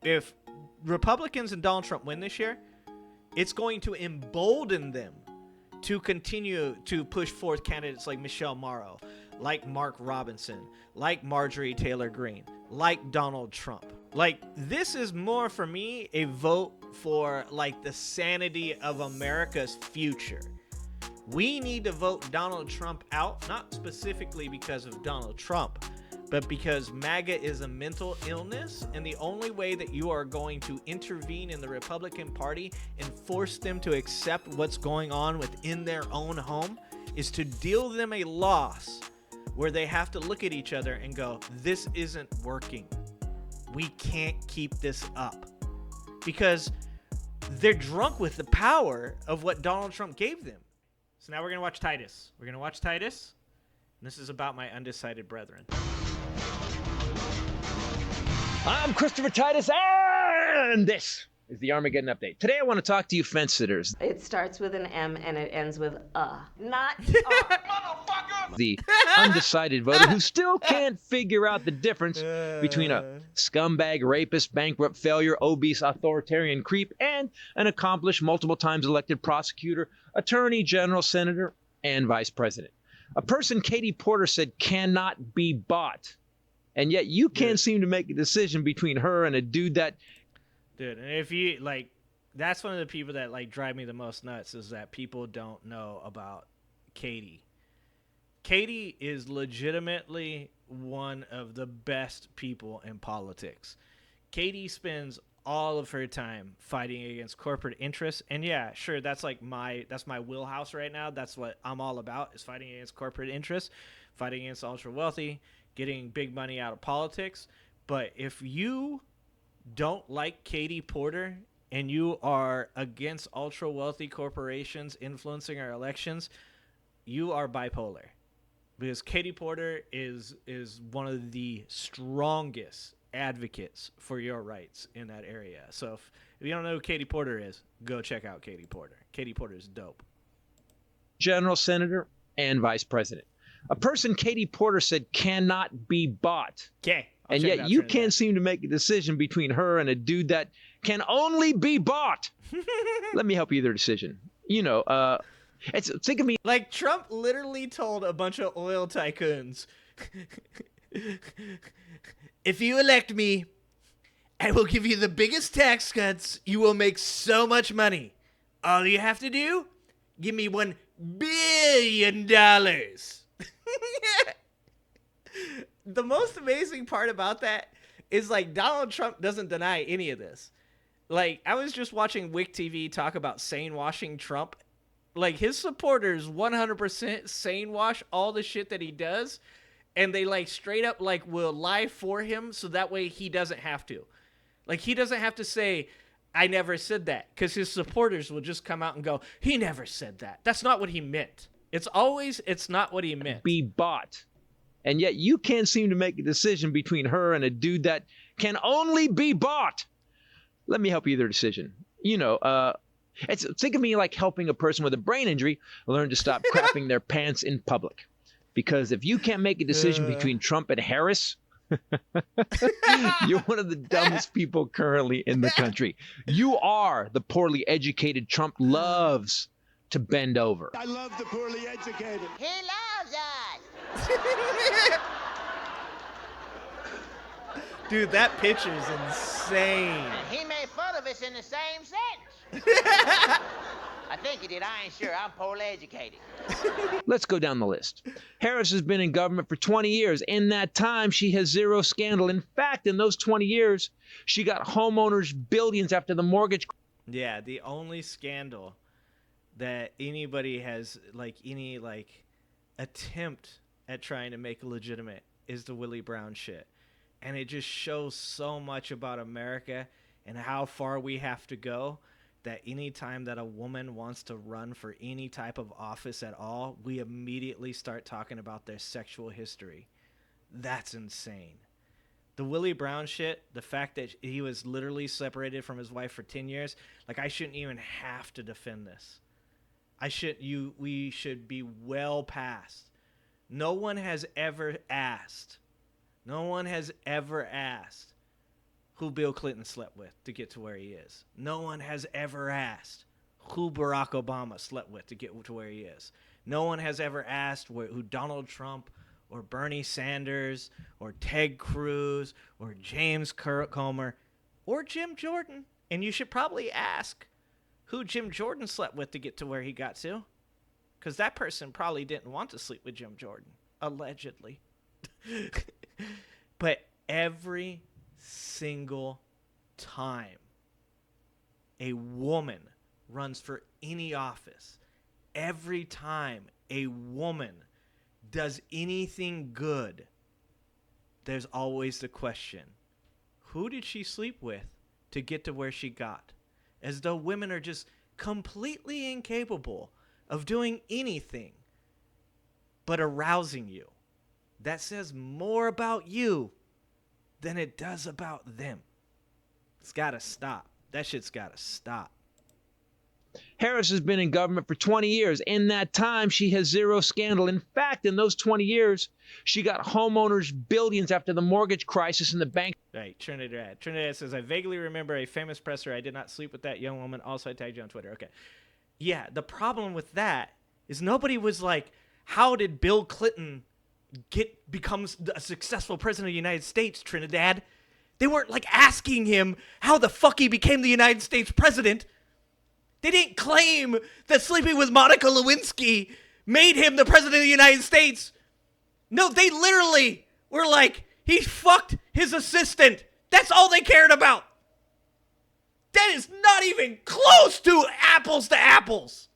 If Republicans and Donald Trump win this year, it's going to embolden them to continue to push forth candidates like Michelle Morrow, like Mark Robinson, like Marjorie Taylor Greene, like Donald Trump. Like, this is more for me a vote for like the sanity of America's future. We need to vote Donald Trump out, not specifically because of Donald Trump, but because MAGA is a mental illness, and the only way that you are going to intervene in the Republican Party and force them to accept what's going on within their own home is to deal them a loss where they have to look at each other and go, this isn't working. We can't keep this up. Because they're drunk with the power of what Donald Trump gave them. So now we're going to watch Titus. We're going to watch Titus. And this is about my undecided brethren. I'm Christopher Titus, and this is the Armageddon Update. Today I want to talk to you fence sitters. It starts with an M and it ends with not Motherfucker! The undecided voter who still can't figure out the difference between a scumbag, rapist, bankrupt failure, obese, authoritarian creep, and an accomplished, multiple times elected prosecutor, attorney general, senator, and vice president. A person Katie Porter said cannot be bought. And yet you can't seem to make a decision between her and a dude that... Dude, and if you, like, that's one of the people that, like, drive me the most nuts is that people don't know about Katie. Katie is legitimately one of the best people in politics. Katie spends all of her time fighting against corporate interests. And yeah, sure, that's like that's my wheelhouse right now. That's what I'm all about, is fighting against corporate interests, fighting against ultra wealthy, getting big money out of politics. But if you don't like Katie Porter and you are against ultra wealthy corporations influencing our elections, you are bipolar. Because Katie Porter is one of the strongest advocates for your rights in that area. So if you don't know who Katie Porter is, go check out Katie Porter. Katie Porter is dope. General, senator, and vice president. A person Katie Porter said cannot be bought. Okay. And yet you can't seem to make a decision between her and a dude that can only be bought. Let me help you with your decision. You know, think of me. Like, Trump literally told a bunch of oil tycoons, if you elect me, I will give you the biggest tax cuts. You will make so much money. All you have to do, give me $1 billion. The most amazing part about that is, like, Donald Trump doesn't deny any of this. Like, I was just watching Wick TV talk about sane washing Trump. Like, his supporters 100% sane wash all the shit that he does, and they, like, straight up, like, will lie for him so that way he doesn't have to. Like, he doesn't have to say, I never said that, because his supporters will just come out and go, he never said that. That's not what he meant. It's not what he meant. Be bought. And yet you can't seem to make a decision between her and a dude that can only be bought. Let me help you with your decision. You know, think of me like helping a person with a brain injury learn to stop crapping their pants in public. Because if you can't make a decision between Trump and Harris, you're one of the dumbest people currently in the country. You are the poorly educated Trump loves to bend over. I love the poorly educated. He loves us. Dude, that picture's insane. And he made fun of us in the same sentence. I think he did. I ain't sure. I'm poorly educated. Let's go down the list. Harris has been in government for 20 years. In that time, she has zero scandal. In fact, in those 20 years, she got homeowners billions after the mortgage. Yeah, the only scandal that anybody has, like, any, like, attempt at trying to make legitimate is the Willie Brown shit. And it just shows so much about America and how far we have to go, that any time that a woman wants to run for any type of office at all, we immediately start talking about their sexual history. That's insane. The Willie Brown shit, the fact that he was literally separated from his wife for 10 years, like, I shouldn't even have to defend this. We should be well past. No one has ever asked who Bill Clinton slept with to get to where he is. No one has ever asked who Barack Obama slept with to get to where he is. No one has ever asked who Donald Trump or Bernie Sanders or Ted Cruz or James Comer or Jim Jordan. And you should probably ask who Jim Jordan slept with to get to where he got to. Because that person probably didn't want to sleep with Jim Jordan, allegedly. But every single time a woman runs for any office, every time a woman does anything good, there's always the question, who did she sleep with to get to where she got? As though women are just completely incapable of doing anything but arousing you. That says more about you than it does about them. It's got to stop. That shit's got to stop. Harris has been in government for 20 years. In that time, she has zero scandal. In fact, in those 20 years, she got homeowners billions after the mortgage crisis and the bank. Right, Trinidad. Trinidad says, I vaguely remember a famous presser. I did not sleep with that young woman. Also, I tagged you on Twitter. Okay. Yeah, the problem with that is nobody was like, how did Bill Clinton become a successful president of the United States, Trinidad? They weren't like asking him how the fuck he became the United States president. They didn't claim that sleeping with Monica Lewinsky made him the president of the United States. No, they literally were like, he fucked his assistant. That's all they cared about. That is not even close to apples.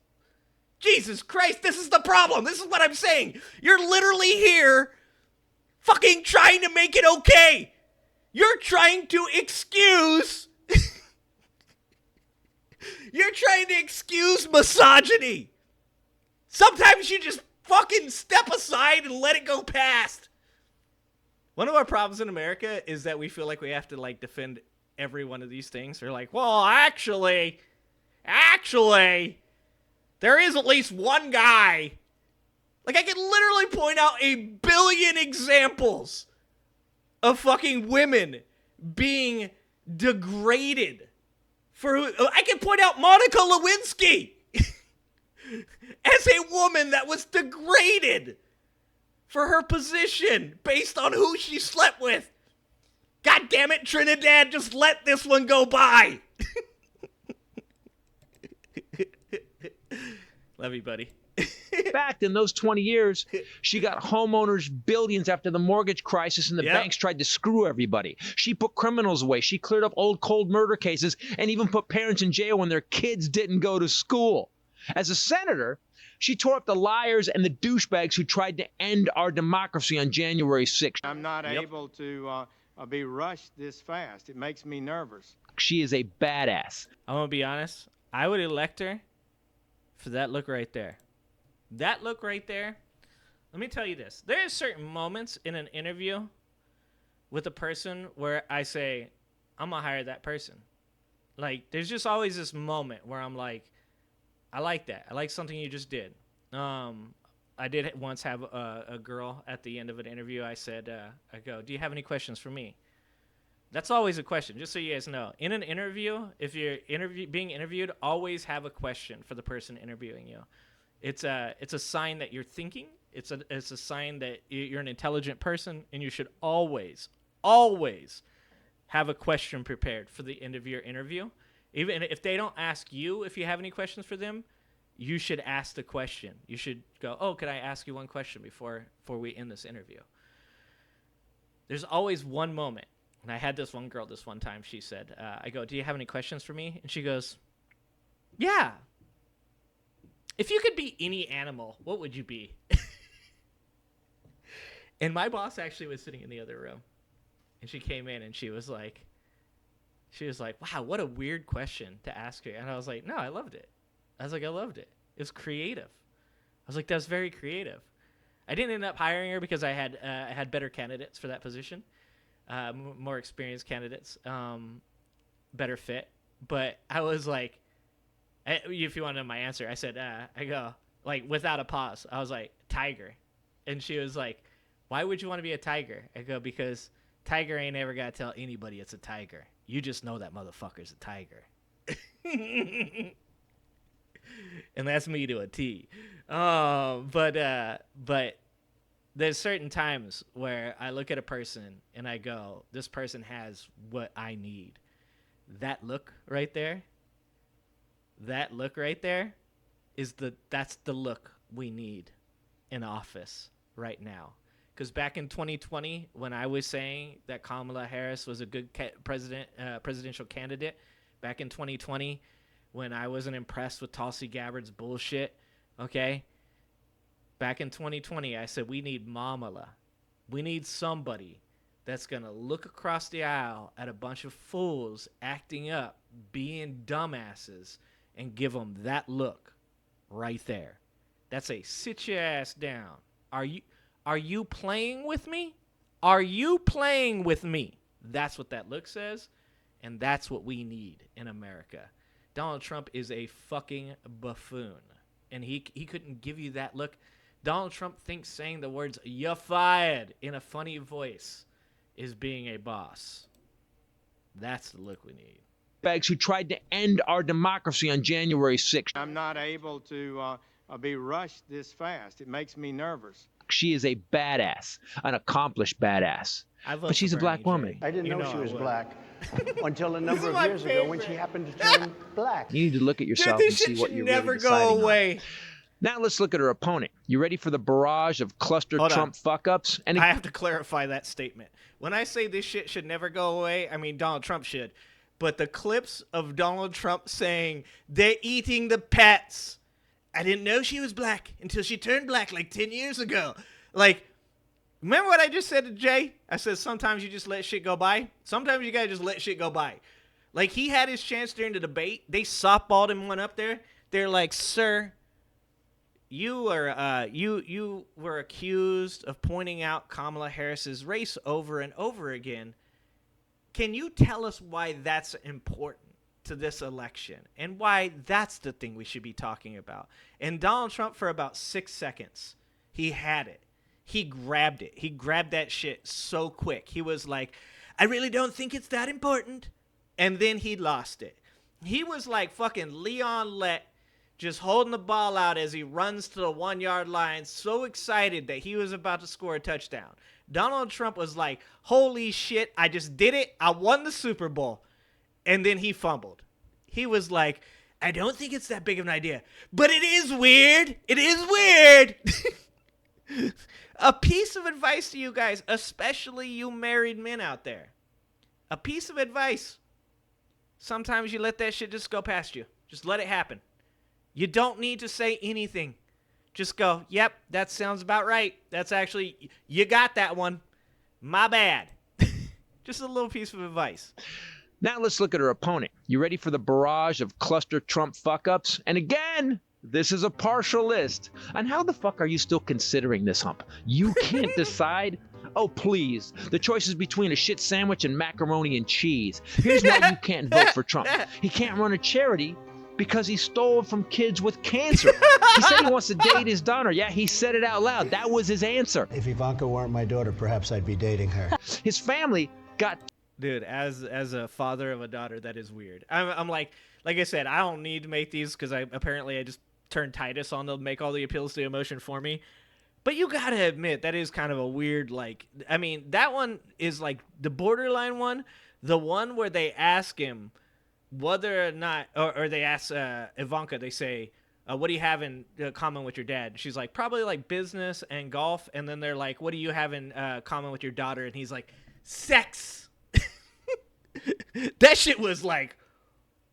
Jesus Christ, this is the problem. This is what I'm saying. You're literally here fucking trying to make it okay. You're trying to excuse... You're trying to excuse misogyny. Sometimes you just fucking step aside and let it go past. One of our problems in America is that we feel like we have to like defend every one of these things. We're like, well, actually, there is at least one guy. Like, I can literally point out a billion examples of fucking women being degraded. I can point out Monica Lewinsky as a woman that was degraded for her position based on who she slept with. God damn it, Trinidad, just let this one go by. Love you, buddy. In fact, in those 20 years, she got homeowners billions after the mortgage crisis and the banks tried to screw everybody. She put criminals away. She cleared up old cold murder cases and even put parents in jail when their kids didn't go to school. As a senator, she tore up the liars and the douchebags who tried to end our democracy on January 6th. I'm not able to be rushed this fast. It makes me nervous. She is a badass. I'm going to be honest. I would elect her for that look right there. That look right there, let me tell you this. There are certain moments in an interview with a person where I say, I'm going to hire that person. Like, there's just always this moment where I'm like, I like that. I like something you just did. I did once have a girl at the end of an interview. I said, I go, do you have any questions for me? That's always a question, just so you guys know. In an interview, if you're being interviewed, always have a question for the person interviewing you. It's a sign that you're thinking. It's a sign that you're an intelligent person, and you should always have a question prepared for the end of your interview. Even if they don't ask you if you have any questions for them, you should ask the question. You should go, oh, could I ask you one question before we end this interview? There's always one moment. And I had this one girl this one time. She said, I go, do you have any questions for me? And she goes, yeah. If you could be any animal, what would you be? And my boss actually was sitting in the other room. And she came in and she was like, wow, what a weird question to ask her. And I was like, no, I loved it. I loved it. It was creative. I was like, that's very creative. I didn't end up hiring her because I had better candidates for that position. More experienced candidates, better fit. But I was like, if you want to know my answer, I said, I go, like, without a pause, I was like, tiger. And she was like, why would you want to be a tiger? I go, because tiger ain't ever got to tell anybody it's a tiger. You just know that motherfucker's a tiger. And that's me to a T. But there's certain times where I look at a person and I go, this person has what I need. That look right there that's the look we need in office right now. Because back in 2020, when I was saying that Kamala Harris was a good presidential candidate, back in 2020, when I wasn't impressed with Tulsi Gabbard's bullshit, okay? Back in 2020, I said we need Mamala. We need somebody that's going to look across the aisle at a bunch of fools acting up, being dumbasses, and give them that look right there. That's a sit your ass down. Are you playing with me? Are you playing with me? That's what that look says, and that's what we need in America. Donald Trump is a fucking buffoon, and he couldn't give you that look. Donald Trump thinks saying the words "you're fired" in a funny voice is being a boss. That's the look we need. Bags who tried to end our democracy on January 6th. I'm not able to be rushed this fast. It makes me nervous. She is a badass, an accomplished badass. But she's a black woman. I didn't know she was black until a number of my years ago when she happened to turn black. You need to look at yourself Dude, and this see shit what should you're never really deciding go on. away. Now let's look at her opponent. You ready for the barrage of cluster Hold Trump on. fuck-ups? And I have to clarify that statement. When I say this shit should never go away, I mean Donald Trump should. But the clips of Donald Trump saying, they're eating the pets. I didn't know she was black until she turned black like 10 years ago. Like, remember what I just said to Jay? I said sometimes you just let shit go by. Sometimes you gotta just let shit go by. Like, he had his chance during the debate. They softballed him one up there. They're like, sir, you were accused of pointing out Kamala Harris's race over and over again. Can you tell us why that's important to this election and why that's the thing we should be talking about? And Donald Trump, for about 6 seconds, he had it. He grabbed it. He grabbed that shit so quick. He was like, I really don't think it's that important. And then he lost it. He was like fucking Leon Lett, just holding the ball out as he runs to the 1 yard line, so excited that he was about to score a touchdown. Donald Trump was like, holy shit, I just did it. I won the Super Bowl. And then he fumbled. He was like, I don't think it's that big of an idea, but it is weird. It is weird. A piece of advice to you guys, especially you married men out there. A piece of advice. Sometimes you let that shit just go past you. Just let it happen. You don't need to say anything. Just go, yep, that sounds about right. That's actually, you got that one. My bad. Just a little piece of advice. now let's look at her opponent. You ready for the barrage of cluster Trump fuck-ups? And again, this is a partial list. And how the fuck are you still considering this hump? You can't decide? Oh, please. The choice is between a shit sandwich and macaroni and cheese. Here's why you can't vote for Trump. He can't run a charity because he stole from kids with cancer. He said he wants to date his daughter. Yeah, he said it out loud. That was his answer. If Ivanka weren't my daughter, perhaps I'd be dating her. His family got... Dude, as a father of a daughter, that is weird. I'm like I said, I don't need to make these because I just turned Titus on to make all the appeals to emotion for me. But you gotta admit, that is kind of a weird, like, I mean, that one is like the borderline one, the one where they ask him whether or not, or they ask Ivanka, they say, what do you have in common with your dad? And she's like, probably like business and golf. And then they're like, what do you have in common with your daughter? And he's like, sex. That shit was like,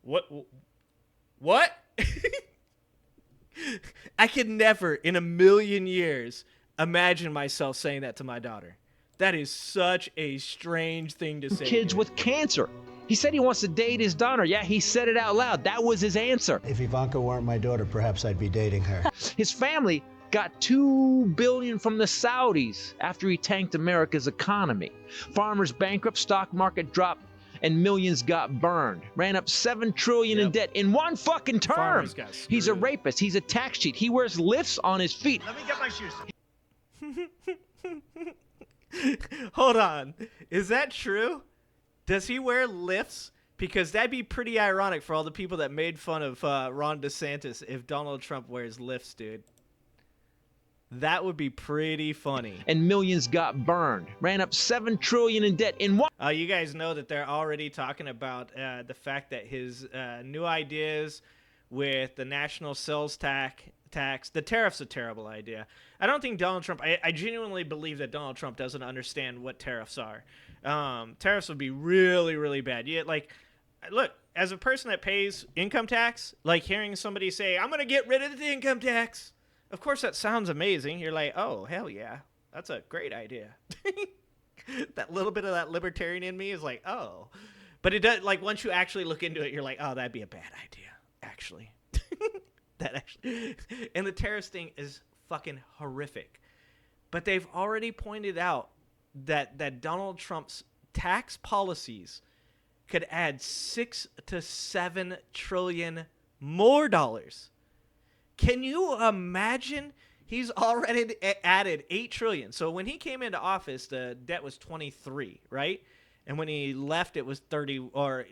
what? I could never in a million years imagine myself saying that to my daughter. That is such a strange thing to say. Kids with cancer. He said he wants to date his daughter. Yeah, he said it out loud. That was his answer. If Ivanka weren't my daughter, perhaps I'd be dating her. His family got $2 billion from the Saudis after he tanked America's economy. Farmers bankrupt, stock market dropped, and millions got burned. Ran up $7 trillion in debt in one fucking term. Farmers got He's a screwed. rapist. He's a tax cheat. He wears lifts on his feet. Let me get my shoes. Hold on. Is that true? Does he wear lifts? Because that'd be pretty ironic for all the people that made fun of Ron DeSantis if Donald Trump wears lifts, dude. That would be pretty funny. And millions got burned. Ran up $7 trillion in debt in one. You guys know that they're already talking about the fact that his new ideas with the national sales tax, the tariff's a terrible idea. I don't think Donald Trump, I genuinely believe that Donald Trump doesn't understand what tariffs are. Tariffs would be really, really bad. Look, as a person that pays income tax, like hearing somebody say, I'm going to get rid of the income tax. Of course, that sounds amazing. You're like, oh, hell yeah. That's a great idea. That little bit of that libertarian in me is like, oh. But it does, like, once you actually look into it, you're like, oh, that'd be a bad idea, actually. And the tariffs thing is fucking horrific. But they've already pointed out that Donald Trump's tax policies could add $6 to $7 trillion more dollars. Can you imagine? He's already added $8 trillion. So when he came into office, the debt was 23, right? And when he left, it was 30, or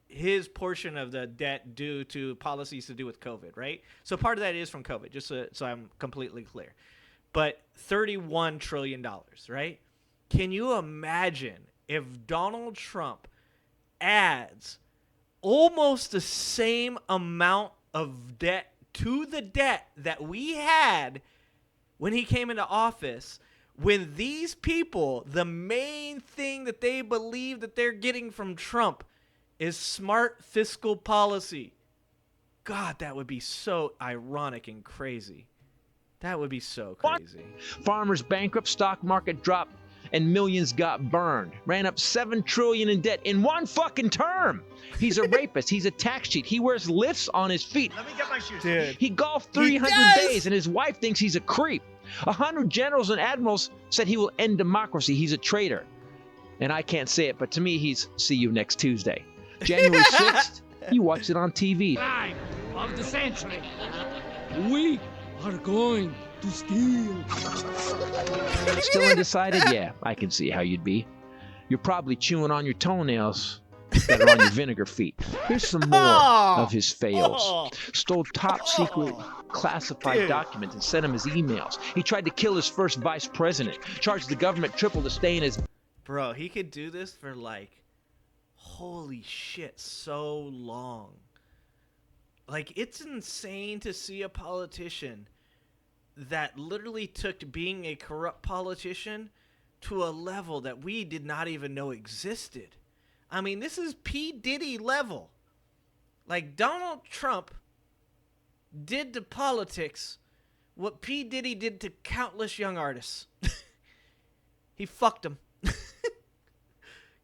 his portion of the debt due to policies to do with COVID, right? So part of that is from COVID, just so I'm completely clear. But $31 trillion, right? Can you imagine if Donald Trump adds almost the same amount of debt to the debt that we had when he came into office, when these people, the main thing that they believe that they're getting from Trump is smart fiscal policy? God, that would be so ironic and crazy. That would be so crazy. Farmers bankrupt, stock market dropped, and millions got burned. Ran up $7 trillion in debt in one fucking term. He's a rapist. He's a tax cheat. He wears lifts on his feet. Let me get my shoes. Dude. He golfed 300 days, and his wife thinks he's a creep. 100 generals and admirals said he will end democracy. He's a traitor. And I can't say it, but to me, he's see you next Tuesday. January 6th, you watch it on TV. Time of the century. We are going to steal. Still undecided? Yeah, I can see how you'd be. You're probably chewing on your toenails that are on your vinegar feet. Here's some more of his fails. Stole top secret classified documents and sent him his emails. He tried to kill his first vice president. Charged the government triple to stay in his... Bro, he could do this for like, holy shit, so long. Like, it's insane to see a politician that literally took being a corrupt politician to a level that we did not even know existed. I mean, this is P. Diddy level. Like, Donald Trump did to politics what P. Diddy did to countless young artists. He fucked them.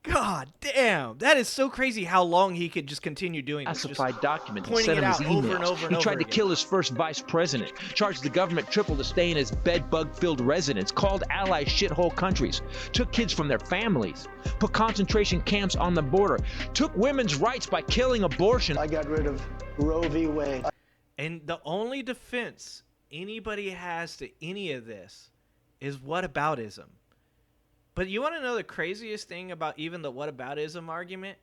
God damn, that is so crazy how long he could just continue doing this. Classified documents and pointing sent it him his out over emails. and over and He over tried to again. kill his first vice president. Charged the government triple to stay in his bed-bug-filled residence. Called allies shithole countries. Took kids from their families. Put concentration camps on the border. Took women's rights by killing abortion. I got rid of Roe v. Wade. And the only defense anybody has to any of this is whataboutism. But you want to know the craziest thing about even the whataboutism argument?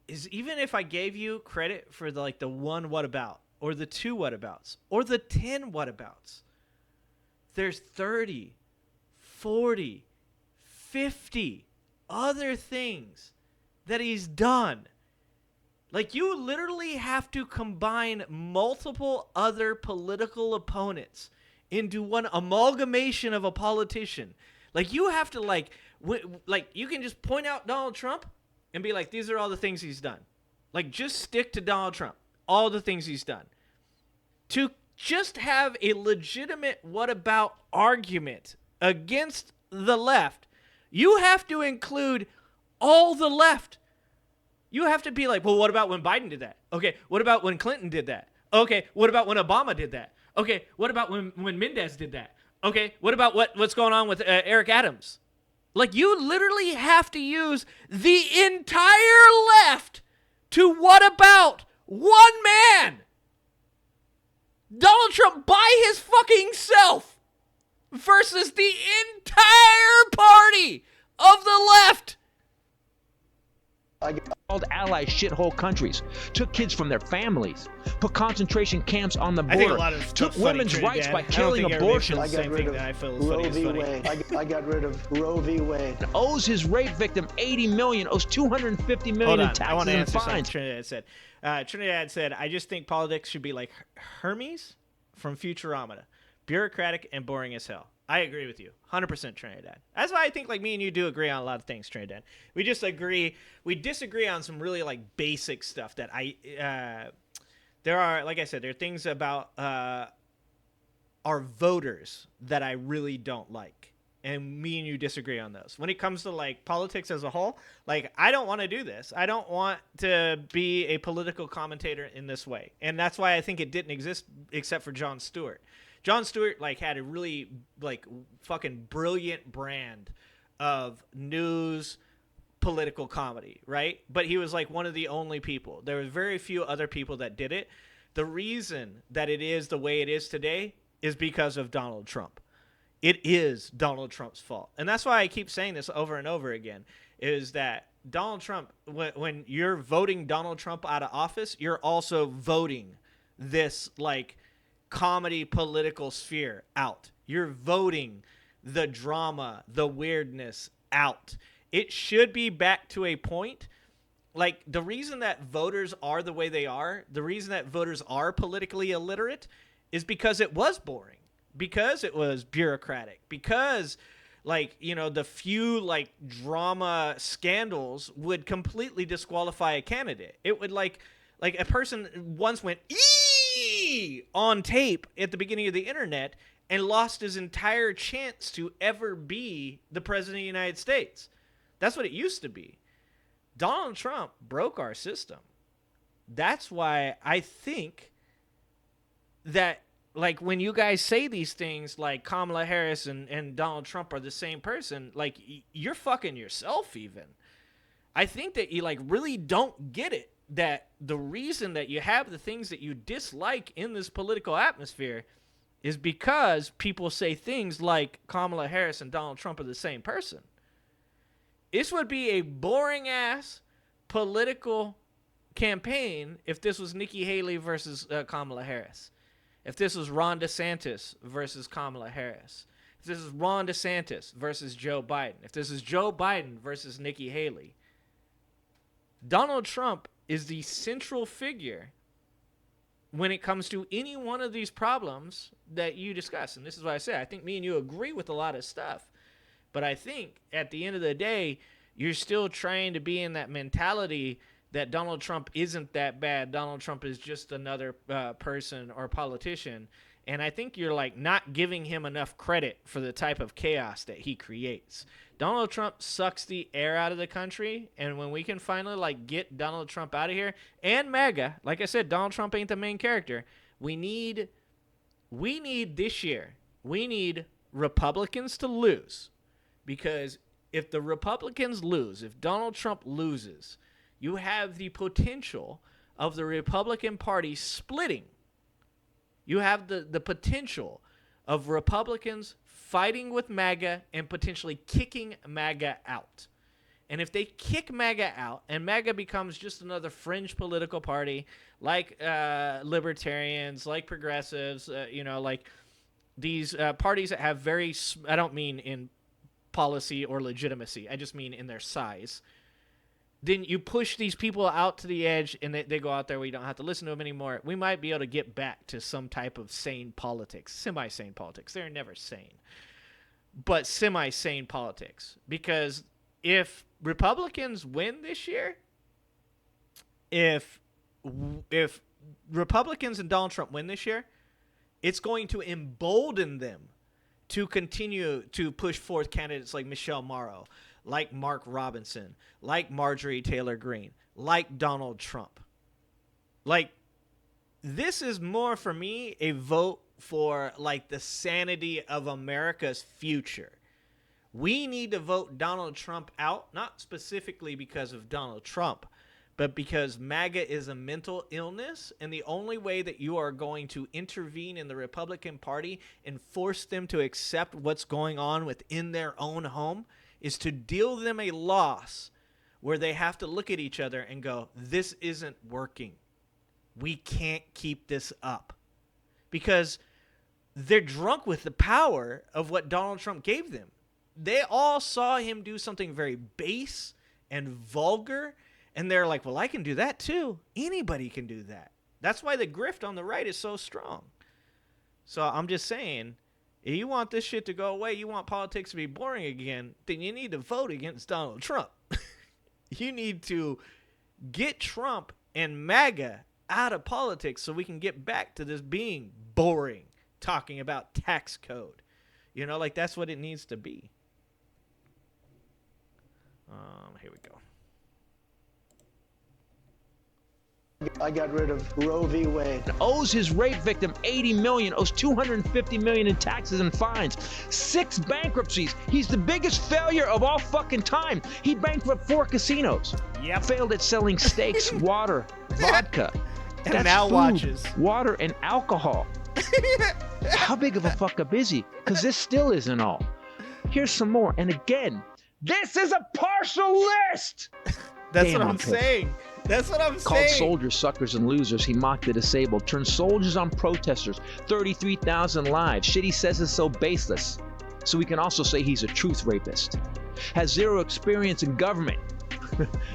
Is even if I gave you credit for the one whatabout, or the 2 whatabouts, or the 10 whatabouts, there's 30, 40, 50 other things that he's done. Like, you literally have to combine multiple other political opponents into one amalgamation of a politician. Like, you have to, you can just point out Donald Trump and be like, these are all the things he's done. Like, just stick to Donald Trump, all the things he's done. To just have a legitimate whatabout argument against the left, you have to include all the left. You have to be like, well, what about when Biden did that? Okay, what about when Clinton did that? Okay, what about when Obama did that? Okay, what about when Mendez did that? Okay, what about what's going on with Eric Adams? Like, you literally have to use the entire left to what about one man? Donald Trump by his fucking self versus the entire party of the left. Called ally shithole countries, took kids from their families, put concentration camps on the I think a border, lot of stuff's took funny, women's Trinidad. rights by I don't killing think everybody abortion, feels the same thing that I feel is Roe funny is v. funny. Wade. I got rid of Roe v. Wade. owes his rape victim $80 million, owes $250 million Hold in on, I want taxes to and answer something fines. Trinidad said. Trinidad said, I just think politics should be like Hermes from Futurama. Bureaucratic and boring as hell. I agree with you. 100% Trinidad. That's why I think like me and you do agree on a lot of things, Trinidad. We just agree. We disagree on some really like basic stuff that there are, like I said, there are things about our voters that I really don't like. And me and you disagree on those. When it comes to like politics as a whole, like I don't want to do this. I don't want to be a political commentator in this way. And that's why I think it didn't exist except for Jon Stewart. Jon Stewart like had a really like fucking brilliant brand of news political comedy, right? But he was like one of the only people. There were very few other people that did it. The reason that it is the way it is today is because of Donald Trump. It is Donald Trump's fault. And that's why I keep saying this over and over again, is that Donald Trump, when you're voting Donald Trump out of office, you're also voting this like comedy political sphere out. You're voting the drama, the weirdness out. It should be back to a point. Like the reason that voters are the way they are, the reason that voters are politically illiterate is because it was boring, because it was bureaucratic, because like, you know, the few like drama scandals would completely disqualify a candidate. It would like a person once went on tape at the beginning of the internet and lost his entire chance to ever be the president of the United States. That's what it used to be. Donald Trump broke our system. That's why I think that like when you guys say these things like Kamala Harris and Donald Trump are the same person, like you're fucking yourself even. I think that you like really don't get it, that the reason that you have the things that you dislike in this political atmosphere is because people say things like Kamala Harris and Donald Trump are the same person. This would be a boring ass political campaign if this was Nikki Haley versus Kamala Harris. If this was Ron DeSantis versus Kamala Harris. If this is Ron DeSantis versus Joe Biden. If this is Joe Biden versus Nikki Haley. Donald Trump is the central figure when it comes to any one of these problems that you discuss. And this is what I say. I think me and you agree with a lot of stuff. But I think at the end of the day, you're still trying to be in that mentality that Donald Trump isn't that bad. Donald Trump is just another person or politician. And I think you're like not giving him enough credit for the type of chaos that he creates. Donald Trump sucks the air out of the country. And when we can finally like get Donald Trump out of here, and MAGA, like I said, Donald Trump ain't the main character. We need this year, we need Republicans to lose. Because if the Republicans lose, if Donald Trump loses, you have the potential of the Republican Party splitting. You have the potential of Republicans fighting with MAGA and potentially kicking MAGA out. And if they kick MAGA out and MAGA becomes just another fringe political party like libertarians, like progressives, like these parties that have very, I don't mean in policy or legitimacy, I just mean in their size, then you push these people out to the edge and they go out there, we don't have to listen to them anymore. We might be able to get back to some type of sane politics, semi-sane politics. They're never sane, but semi-sane politics. Because if Republicans win this year, if Republicans and Donald Trump win this year, it's going to embolden them to continue to push forth candidates like Michelle Morrow, like Mark Robinson, like Marjorie Taylor Greene, like Donald Trump. Like, this is more for me a vote for like the sanity of America's future. We need to vote Donald Trump out, not specifically because of Donald Trump, but because MAGA is a mental illness, and the only way that you are going to intervene in the Republican Party and force them to accept what's going on within their own home is to deal them a loss where they have to look at each other and go, this isn't working. We can't keep this up. Because they're drunk with the power of what Donald Trump gave them. They all saw him do something very base and vulgar, and they're like, well, I can do that too. Anybody can do that. That's why the grift on the right is so strong. So I'm just saying, if you want this shit to go away, you want politics to be boring again, then you need to vote against Donald Trump. You need to get Trump and MAGA out of politics so we can get back to this being boring, talking about tax code. You know, like that's what it needs to be. Here we go. I got rid of Roe v. Wade. Owes his rape victim $80 million, owes $250 million in taxes and fines, 6 bankruptcies. He's the biggest failure of all fucking time. He bankrupted 4 casinos. Yep. Failed at selling steaks, water, vodka. And That's now food, watches. water, and alcohol. How big of a fuck up is he? Because this still isn't all. Here's some more. And again, this is a partial list. That's Damn, what I'm pissed. saying. That's what I'm Called saying. soldiers suckers and losers. He mocked the disabled. Turned soldiers on protesters. 33,000 lives. Shit he says is so baseless. So we can also say he's a truth rapist. Has 0 experience in government.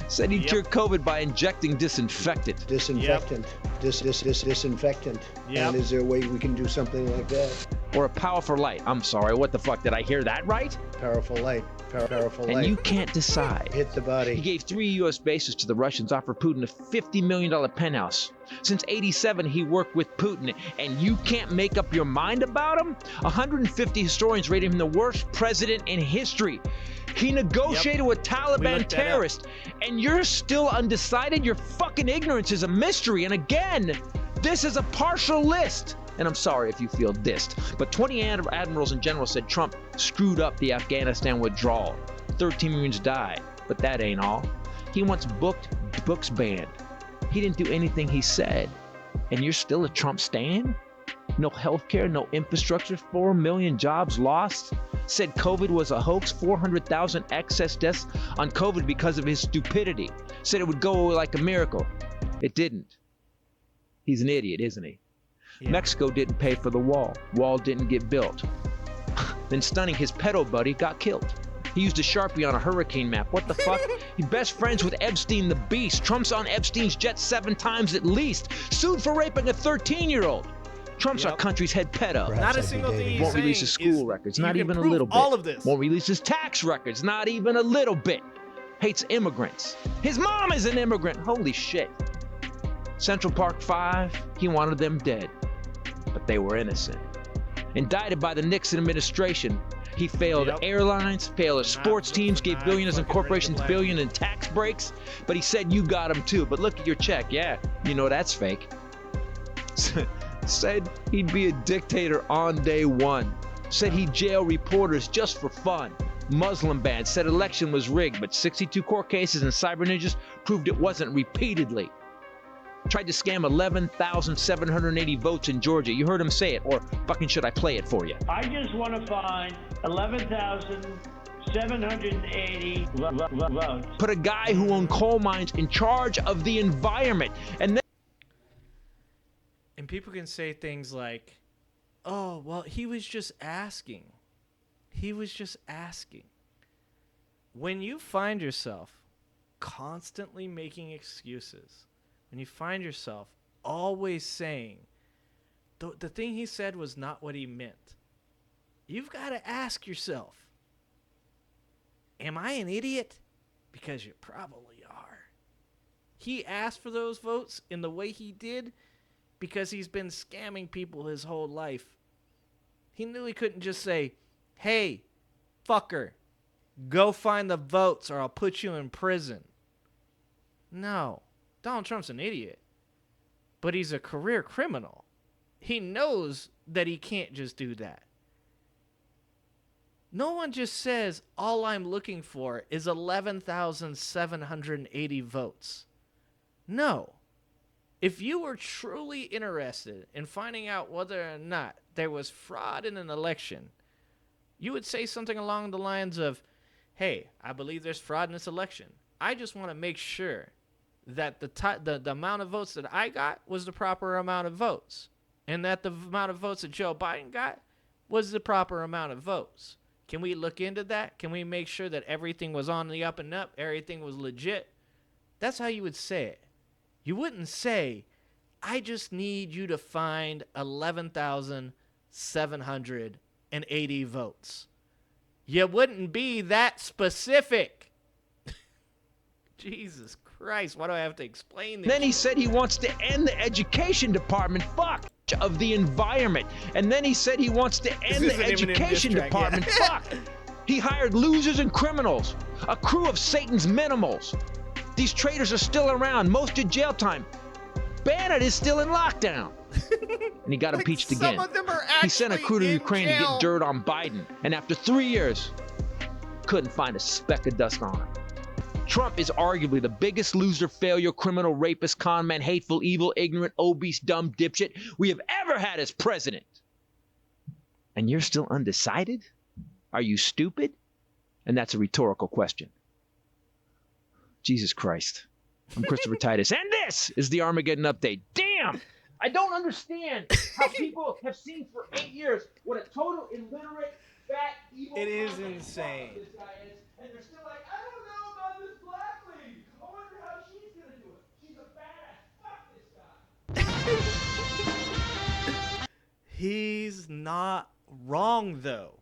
Said he'd cure COVID by injecting disinfectant. Disinfectant. Disinfectant. Yep. And is there a way we can do something like that? Or a powerful light. I'm sorry, what the fuck? Did I hear that right? Powerful light. Powerful light. And you can't decide. Hit the body. He gave 3 U.S. bases to the Russians, offered Putin a $50 million penthouse. Since '87, he worked with Putin, and you can't make up your mind about him? 150 historians rate him the worst president in history. He negotiated with Taliban terrorists, and you're still undecided? Your fucking ignorance is a mystery. And again, this is a partial list. And I'm sorry if you feel dissed, but 20 admirals and generals said Trump screwed up the Afghanistan withdrawal. 13 Marines died, but that ain't all. He wants books banned. He didn't do anything he said. And you're still a Trump stan? No healthcare, no infrastructure, 4 million jobs lost. Said COVID was a hoax, 400,000 excess deaths on COVID because of his stupidity. Said it would go like a miracle. It didn't. He's an idiot, isn't he? Yeah. Mexico didn't pay for the wall. Wall didn't get built. Then stunning his pedo buddy got killed. He used a Sharpie on a hurricane map. What the fuck? He's best friends with Epstein the Beast. Trump's on Epstein's jet 7 times at least. Sued for raping a 13-year-old. Trump's our country's head pedo. Perhaps Not a I'd be single dating. thing he's Won't saying release his school records, you not can even a prove little bit. all of this. Won't release his tax records, not even a little bit. Hates immigrants. His mom is an immigrant. Holy shit. Central Park 5, he wanted them dead. But they were innocent. Indicted by the Nixon administration. He failed airlines, failed sports teams, gave billionaires and corporations billion in tax breaks. But he said you got him too. But look at your check. Yeah, you know that's fake. Said he'd be a dictator on day 1. Said he'd jail reporters just for fun. Muslim ban. Said election was rigged, but 62 court cases and cyber ninjas proved it wasn't repeatedly. Tried to scam 11,780 votes in Georgia. You heard him say it, or fucking should I play it for you? I just want to find 11,780 votes. Put a guy who owned coal mines in charge of the environment. And people can say things like, oh, well, he was just asking. He was just asking. When you find yourself constantly making excuses, when you find yourself always saying the thing he said was not what he meant, you've got to ask yourself, am I an idiot? Because you probably are. He asked for those votes in the way he did because he's been scamming people his whole life. He knew he couldn't just say, hey, fucker, go find the votes or I'll put you in prison. No. Donald Trump's an idiot, but he's a career criminal. He knows that he can't just do that. No one just says, all I'm looking for is 11,780 votes. No. If you were truly interested in finding out whether or not there was fraud in an election, you would say something along the lines of, hey, I believe there's fraud in this election. I just want to make sure that the amount of votes that I got was the proper amount of votes, and that the amount of votes that Joe Biden got was the proper amount of votes. Can we look into that? Can we make sure that everything was on the up and up, everything was legit? That's how you would say it. You wouldn't say, I just need you to find 11,780 votes. You wouldn't be that specific. Jesus Christ, why do I have to explain this? Then he said he wants to end the education department. Fuck. Of the environment. And then he said he wants to end the education department. Fuck. He hired losers and criminals. A crew of Satan's minimals. These traitors are still around. Most did jail time. Bannon is still in lockdown. And he got impeached again. Some of them are He sent a crew to Ukraine to jail. get dirt on Biden. And after 3 years, couldn't find a speck of dust on him. Trump is arguably the biggest loser, failure, criminal, rapist, con man, hateful, evil, ignorant, obese, dumb dipshit we have ever had as president. And you're still undecided? Are you stupid? And that's a rhetorical question. Jesus Christ. I'm Christopher Titus, and this is the Armageddon Update. Damn! I don't understand how people have seen for 8 years what a total illiterate, fat, evil... It is insane. This guy is, and they're still like, I don't know about this black lady. I wonder how she's gonna do it. She's a badass. Fuck this guy. He's not wrong, though.